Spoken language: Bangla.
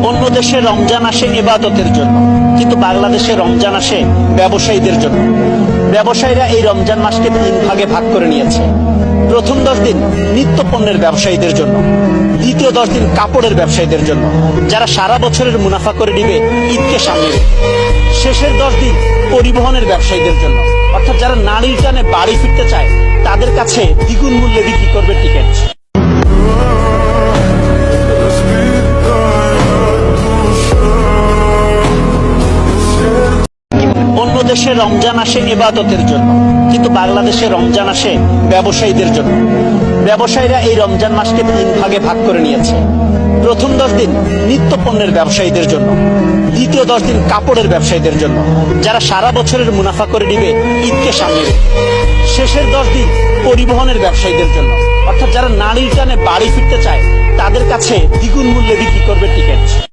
অন্য দেশে রমজান আসে ইবাদতের জন্য, কিন্তু বাংলাদেশে রমজান আসে ব্যবসায়ীদের জন্য। ব্যবসায়ীরা এই রমজান মাসকে 3 ভাগে ভাগ করে নিয়েছে। প্রথম 10 দিন নিত্য পণ্যের ব্যবসায়ীদের জন্য, দ্বিতীয় 10 দিন কাপড়ের ব্যবসায়ীদের জন্য, যারা সারা বছরের মুনাফা করে নিবে ঈদকে সামনে রেখে। শেষের 10 দিন পরিবহনের ব্যবসায়ীদের জন্য, অর্থাৎ যারা নারীর টানে বাড়ি ফিরতে চায় তাদের কাছে দ্বিগুণ মূল্যে বিক্রি করবে টিকিট। অন্য দেশে রমজান আসে ইবাদতের জন্য, কিন্তু বাংলাদেশে রমজান আসে ব্যবসায়ীদের জন্য। ব্যবসায়ীরা এই রমজান মাসকে 3 ভাগে ভাগ করে নিয়েছে। প্রথম 10 দিন নিত্য পণ্যের ব্যবসায়ীদের জন্য, দ্বিতীয় 10 দিন কাপড়ের ব্যবসায়ীদের জন্য, যারা সারা বছরের মুনাফা করে নিবে ঈদকে সামনে রেখে। শেষের 10 দিন পরিবহনের ব্যবসায়ীদের জন্য, অর্থাৎ যারা নারীর টানে বাড়ি ফিরতে চায় তাদের কাছে দ্বিগুণ মূল্যে বিক্রি করবে টিকিট।